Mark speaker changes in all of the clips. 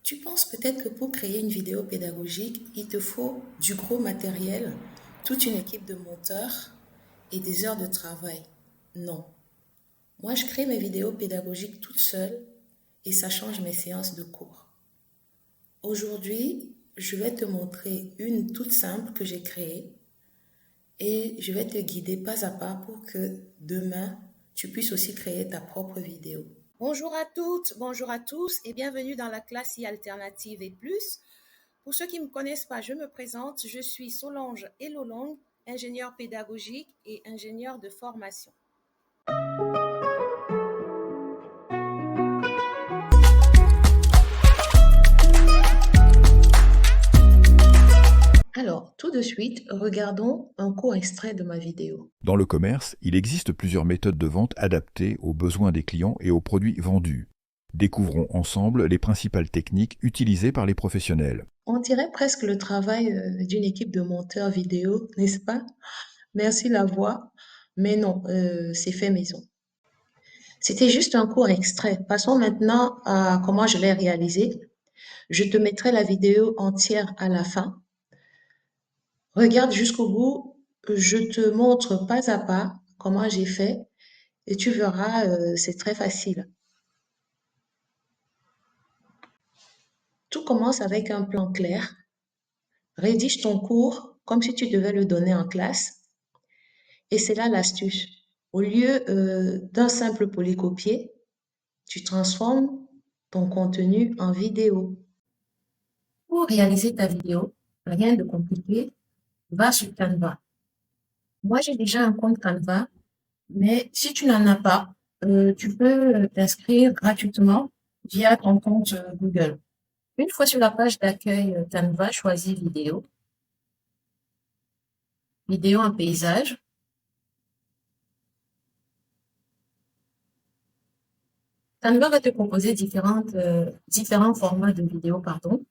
Speaker 1: Tu penses peut-être que pour créer une vidéo pédagogique, il te faut du gros matériel, toute une équipe de monteurs et des heures de travail. Non. Moi, je crée mes vidéos pédagogiques toute seule et ça change mes séances de cours. Aujourd'hui, je vais te montrer une toute simple que j'ai créée et je vais te guider pas à pas pour que demain, tu puisses aussi créer ta propre vidéo. Bonjour à toutes, bonjour à tous et bienvenue dans la classe e-alternative et plus. Pour ceux qui ne me connaissent pas, je me présente, je suis Solange Elolong, ingénieure pédagogique et ingénieure de formation. Alors, tout de suite, regardons un court extrait de ma vidéo.
Speaker 2: Dans le commerce, il existe plusieurs méthodes de vente adaptées aux besoins des clients et aux produits vendus. Découvrons ensemble les principales techniques utilisées par les professionnels.
Speaker 1: On dirait presque le travail d'une équipe de monteurs vidéo, n'est-ce pas? Merci la voix, mais non, c'est fait maison. C'était juste un court extrait. Passons maintenant à comment je l'ai réalisé. Je te mettrai la vidéo entière à la fin. Regarde jusqu'au bout. Je te montre pas à pas comment j'ai fait et tu verras, c'est très facile. Tout commence avec un plan clair. Rédige ton cours comme si tu devais le donner en classe. Et c'est là l'astuce. Au lieu d'un simple polycopier, tu transformes ton contenu en vidéo. Pour réaliser ta vidéo, rien de compliqué, va sur Canva. Moi, j'ai déjà un compte Canva, mais si tu n'en as pas, tu peux t'inscrire gratuitement via ton compte Google. Une fois sur la page d'accueil Canva, choisis vidéo, vidéo en paysage. Canva va te proposer différents formats de vidéos, pardon.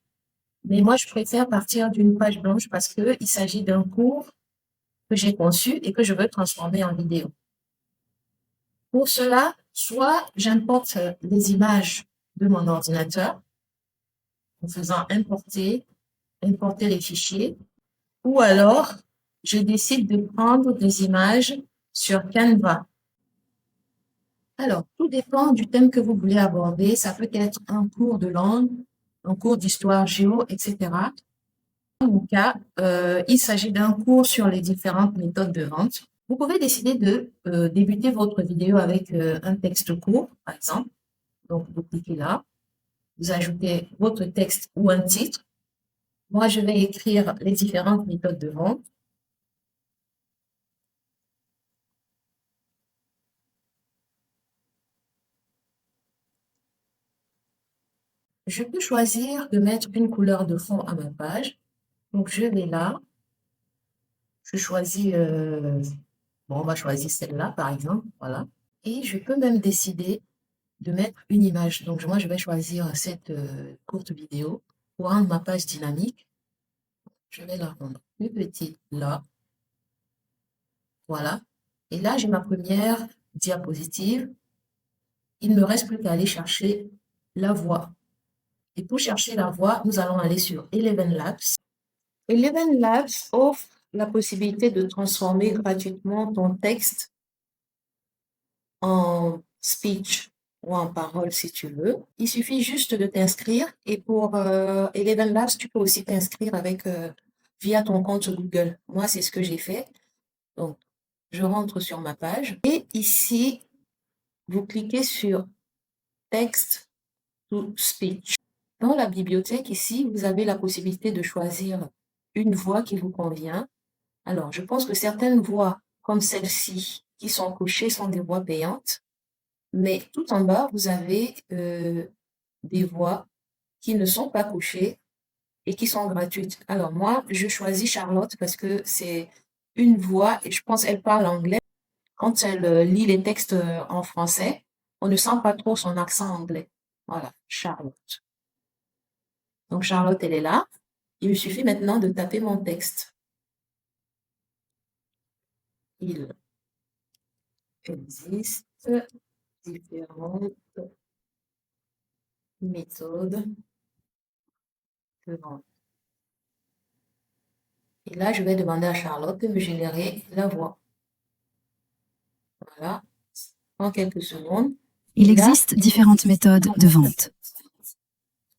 Speaker 1: Mais moi, je préfère partir d'une page blanche parce qu'il s'agit d'un cours que j'ai conçu et que je veux transformer en vidéo. Pour cela, soit j'importe les images de mon ordinateur en faisant importer les fichiers, ou alors je décide de prendre des images sur Canva. Alors, tout dépend du thème que vous voulez aborder. Ça peut être un cours de langue, un cours d'histoire géo, etc. Dans mon cas, il s'agit d'un cours sur les différentes méthodes de vente. Vous pouvez décider de débuter votre vidéo avec un texte court, par exemple. Donc, vous cliquez là, vous ajoutez votre texte ou un titre. Moi, je vais écrire les différentes méthodes de vente. Je peux choisir de mettre une couleur de fond à ma page. Donc, je vais là, je choisis, on va choisir celle-là, par exemple, voilà. Et je peux même décider de mettre une image. Donc, moi, je vais choisir cette courte vidéo pour rendre ma page dynamique. Je vais la rendre plus petite là. Voilà. Et là, j'ai ma première diapositive. Il ne me reste plus qu'à aller chercher la voix. Et pour chercher la voix, nous allons aller sur Eleven Labs. Eleven Labs offre la possibilité de transformer gratuitement ton texte en speech ou en parole si tu veux. Il suffit juste de t'inscrire et pour Eleven Labs, tu peux aussi t'inscrire avec via ton compte Google. Moi, c'est ce que j'ai fait. Donc, je rentre sur ma page et ici, vous cliquez sur Text to Speech. Dans la bibliothèque ici, vous avez la possibilité de choisir une voix qui vous convient. Alors, je pense que certaines voix, comme celle-ci, qui sont cochées, sont des voix payantes. Mais tout en bas, vous avez des voix qui ne sont pas cochées et qui sont gratuites. Alors moi, je choisis Charlotte parce que c'est une voix et je pense qu'elle parle anglais. Quand elle lit les textes en français, on ne sent pas trop son accent anglais. Voilà, Charlotte. Donc Charlotte, elle est là. Il me suffit maintenant de taper mon texte. Il existe différentes méthodes de vente. Et là, je vais demander à Charlotte de me générer la voix. Voilà, en quelques secondes.
Speaker 3: Il
Speaker 1: Et là,
Speaker 3: existe différentes méthodes de vente.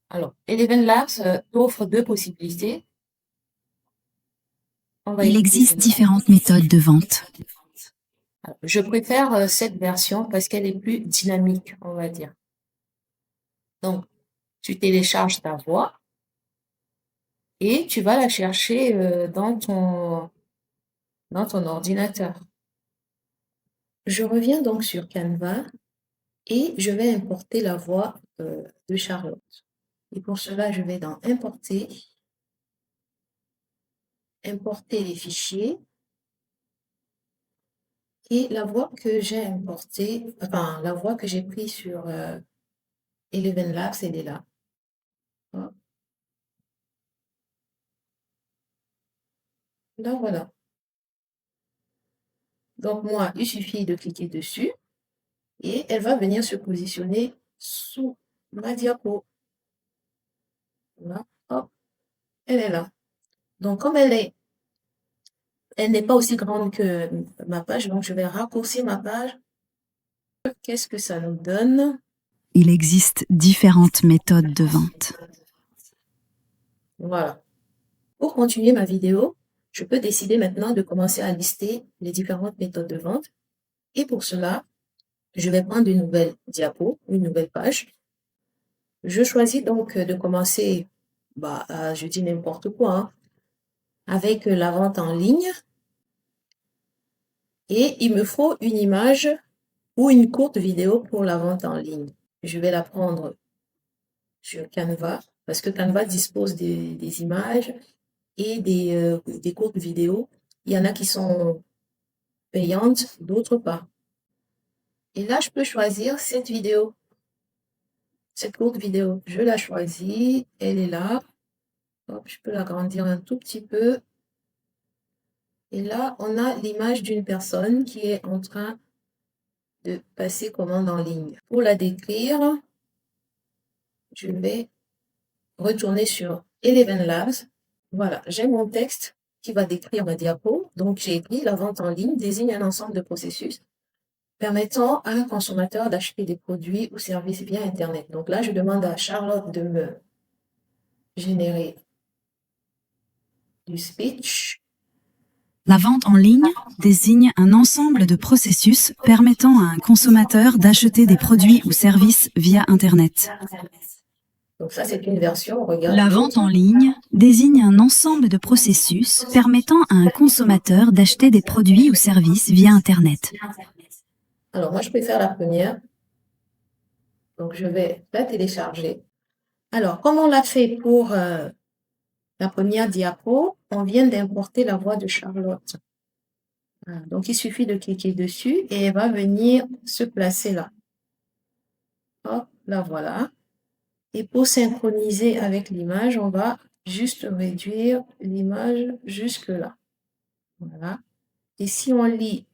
Speaker 1: alors, Eleven Labs offre deux possibilités. On va
Speaker 3: Il
Speaker 1: écouter
Speaker 3: existe
Speaker 1: celle-là.
Speaker 3: différentes méthodes de vente.
Speaker 1: Alors, je préfère cette version parce qu'elle est plus dynamique, on va dire. Donc, tu télécharges ta voix et tu vas la chercher dans ton ordinateur. Je reviens donc sur Canva et je vais importer la voix de Charlotte. Et pour cela, je vais dans Importer, importer les fichiers. Et la voix que j'ai importée, enfin, la voix que j'ai prise sur Eleven Labs, elle est là. Hop. Là, voilà. Donc, moi, il suffit de cliquer dessus et elle va venir se positionner sous ma diapo. Là, hop, elle est là. Donc, comme elle n'est pas aussi grande que ma page, donc je vais raccourcir ma page. Qu'est-ce que ça nous donne?
Speaker 3: Il existe différentes méthodes de vente.
Speaker 1: Voilà. Pour continuer ma vidéo, je peux décider maintenant de commencer à lister les différentes méthodes de vente. Et pour cela, je vais prendre une nouvelle diapo, une nouvelle page. Je choisis donc de commencer, je dis n'importe quoi, hein, avec la vente en ligne. Et il me faut une image ou une courte vidéo pour la vente en ligne. Je vais la prendre sur Canva parce que Canva dispose des images et des courtes vidéos. Il y en a qui sont payantes, d'autres pas. Et là, je peux choisir cette vidéo, cette courte vidéo. Je la choisis, elle est là. Hop, je peux l'agrandir un tout petit peu. Et là, on a l'image d'une personne qui est en train de passer commande en ligne. Pour la décrire, je vais retourner sur Eleven Labs. Voilà, j'ai mon texte qui va décrire ma diapo. Donc, j'ai écrit la vente en ligne désigne un ensemble de processus permettant à un consommateur d'acheter des produits ou services via Internet. Donc là, je demande à Charlotte de me générer du speech.
Speaker 3: La vente en ligne désigne un ensemble de processus permettant à un consommateur d'acheter des produits ou services via Internet.
Speaker 1: Donc ça, c'est une version, regarde.
Speaker 3: La vente en ligne désigne un ensemble de processus permettant à un consommateur d'acheter des produits ou services via Internet.
Speaker 1: Alors, moi, je préfère la première. Donc, je vais la télécharger. Alors, comme on l'a fait pour la première diapo, on vient d'importer la voix de Charlotte. Voilà. Donc, il suffit de cliquer dessus et elle va venir se placer là. Hop, la voilà. Et pour synchroniser avec l'image, on va juste réduire l'image jusque là. Voilà. Et si on lit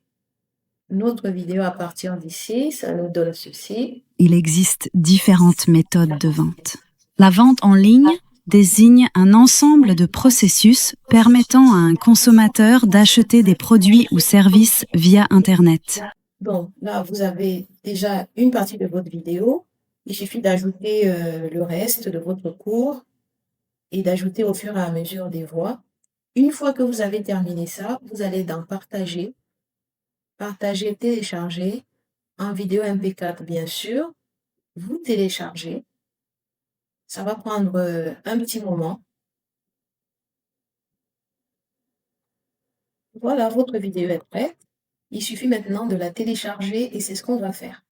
Speaker 1: notre vidéo à partir d'ici, ça nous donne ceci.
Speaker 3: Il existe différentes méthodes de vente. La vente en ligne désigne un ensemble de processus permettant à un consommateur d'acheter des produits ou services via Internet.
Speaker 1: Bon, là, vous avez déjà une partie de votre vidéo. Il suffit d'ajouter le reste de votre cours et d'ajouter au fur et à mesure des voix. Une fois que vous avez terminé ça, vous allez dans Partager, Partager, télécharger, en vidéo MP4 bien sûr. Vous téléchargez. Ça va prendre un petit moment. Voilà, votre vidéo est prête. Il suffit maintenant de la télécharger et c'est ce qu'on va faire.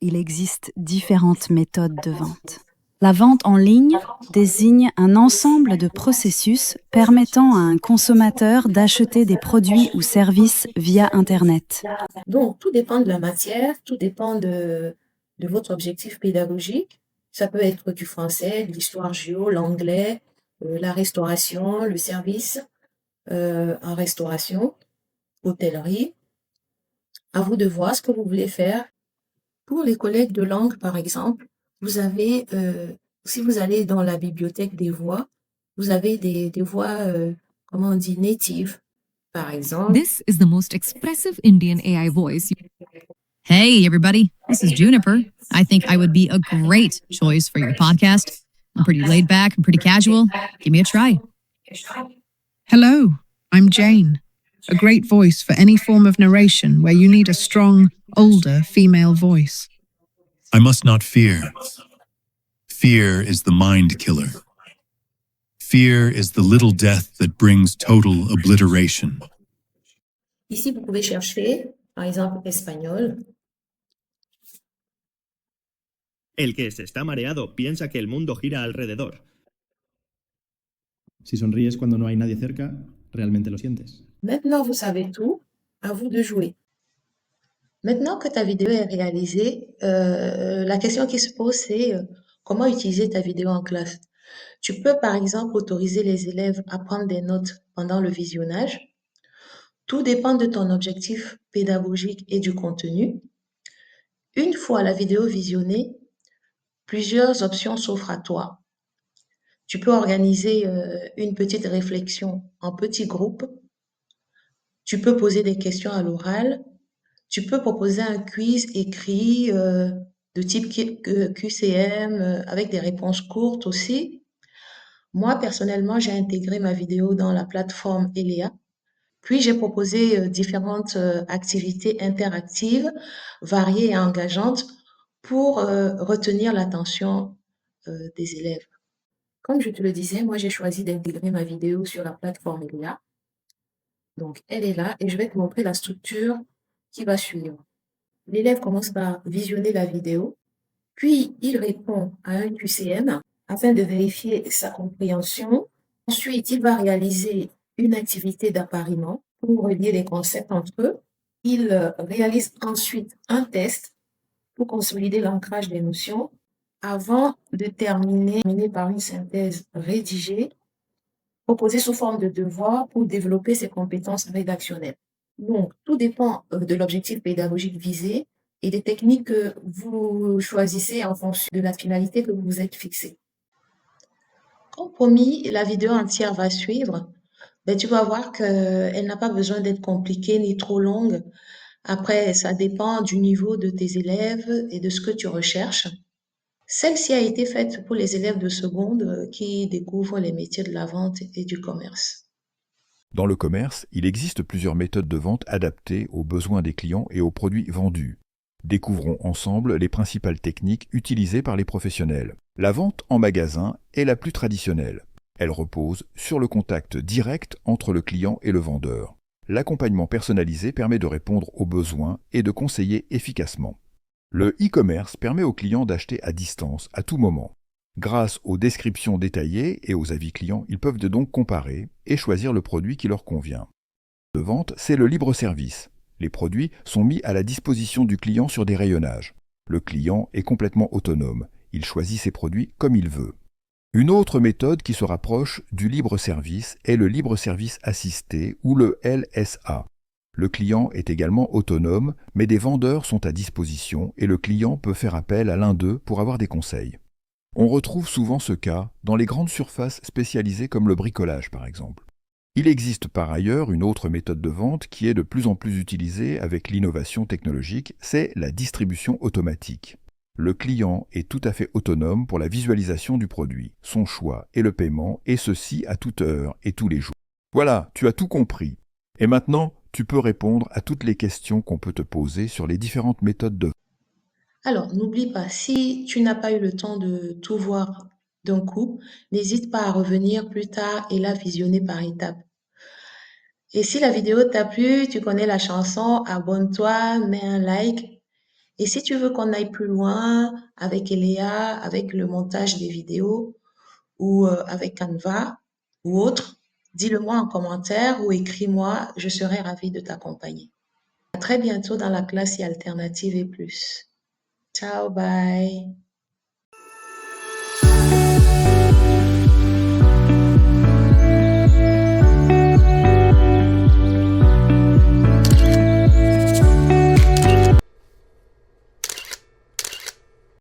Speaker 3: Il existe différentes méthodes de vente. La vente en ligne désigne un ensemble de processus permettant à un consommateur d'acheter des produits ou services via Internet.
Speaker 1: Donc, tout dépend de la matière, tout dépend de votre objectif pédagogique. Ça peut être du français, de l'histoire géo, l'anglais, la restauration, le service en restauration, hôtellerie. À vous de voir ce que vous voulez faire. Pour les collègues de langue, par exemple, vous avez, si vous allez dans la bibliothèque des voix, vous avez des voix, comment on dit, natives, par exemple.
Speaker 4: This is the most expressive Indian AI voice. Hey, everybody. This is Juniper. I think I would be a great choice for your podcast. I'm pretty laid back and pretty casual. Give me a try.
Speaker 5: Hello, I'm Jane. A great voice for any form of narration where you need a strong, older female voice.
Speaker 6: I must not fear. Fear is the mind killer. Fear is the little death that brings total obliteration.
Speaker 1: Ici, vous pouvez chercher, par exemple, espagnol.
Speaker 7: El que se está mareado piensa que el mundo gira alrededor.
Speaker 8: Si sonríes cuando no hay nadie cerca, realmente lo sientes.
Speaker 1: Maintenant, vous savez tout, à vous de jouer. Maintenant que ta vidéo est réalisée, la question qui se pose, c'est comment utiliser ta vidéo en classe. Tu peux, par exemple, autoriser les élèves à prendre des notes pendant le visionnage. Tout dépend de ton objectif pédagogique et du contenu. Une fois la vidéo visionnée, plusieurs options s'offrent à toi. Tu peux organiser une petite réflexion en petits groupes. Tu peux poser des questions à l'oral. Tu peux proposer un quiz écrit de type QCM avec des réponses courtes aussi. Moi, personnellement, j'ai intégré ma vidéo dans la plateforme Eléa. Puis, j'ai proposé différentes activités interactives, variées et engageantes pour retenir l'attention des élèves. Comme je te le disais, moi, j'ai choisi d'intégrer ma vidéo sur la plateforme Eléa. Donc, elle est là et je vais te montrer la structure qui va suivre. L'élève commence par visionner la vidéo, puis il répond à un QCM afin de vérifier sa compréhension. Ensuite, il va réaliser une activité d'appariement pour relier les concepts entre eux. Il réalise ensuite un test pour consolider l'ancrage des notions avant de terminer par une synthèse rédigée proposée sous forme de devoir pour développer ses compétences rédactionnelles. Donc, tout dépend de l'objectif pédagogique visé et des techniques que vous choisissez en fonction de la finalité que vous vous êtes fixée. Comme promis, la vidéo entière va suivre. Ben, tu vas voir qu'elle n'a pas besoin d'être compliquée ni trop longue. Après, ça dépend du niveau de tes élèves et de ce que tu recherches. Celle-ci a été faite pour les élèves de seconde qui découvrent les métiers de la vente et du commerce.
Speaker 2: Dans le commerce, il existe plusieurs méthodes de vente adaptées aux besoins des clients et aux produits vendus. Découvrons ensemble les principales techniques utilisées par les professionnels. La vente en magasin est la plus traditionnelle. Elle repose sur le contact direct entre le client et le vendeur. L'accompagnement personnalisé permet de répondre aux besoins et de conseiller efficacement. Le e-commerce permet aux clients d'acheter à distance, à tout moment. Grâce aux descriptions détaillées et aux avis clients, ils peuvent donc comparer et choisir le produit qui leur convient. De vente, c'est le libre service. Les produits sont mis à la disposition du client sur des rayonnages. Le client est complètement autonome. Il choisit ses produits comme il veut. Une autre méthode qui se rapproche du libre service est le libre service assisté ou le LSA. Le client est également autonome, mais des vendeurs sont à disposition et le client peut faire appel à l'un d'eux pour avoir des conseils. On retrouve souvent ce cas dans les grandes surfaces spécialisées comme le bricolage par exemple. Il existe par ailleurs une autre méthode de vente qui est de plus en plus utilisée avec l'innovation technologique, c'est la distribution automatique. Le client est tout à fait autonome pour la visualisation du produit, son choix et le paiement, et ceci à toute heure et tous les jours. Voilà, tu as tout compris. Et maintenant, tu peux répondre à toutes les questions qu'on peut te poser sur les différentes méthodes de vente.
Speaker 1: Alors, n'oublie pas, si tu n'as pas eu le temps de tout voir d'un coup, n'hésite pas à revenir plus tard et la visionner par étapes. Et si la vidéo t'a plu, tu connais la chanson, abonne-toi, mets un like. Et si tu veux qu'on aille plus loin avec Eléa, avec le montage des vidéos ou avec Canva ou autre, dis-le-moi en commentaire ou écris-moi, je serai ravie de t'accompagner. À très bientôt dans la classe et alternative et plus. Ciao, bye.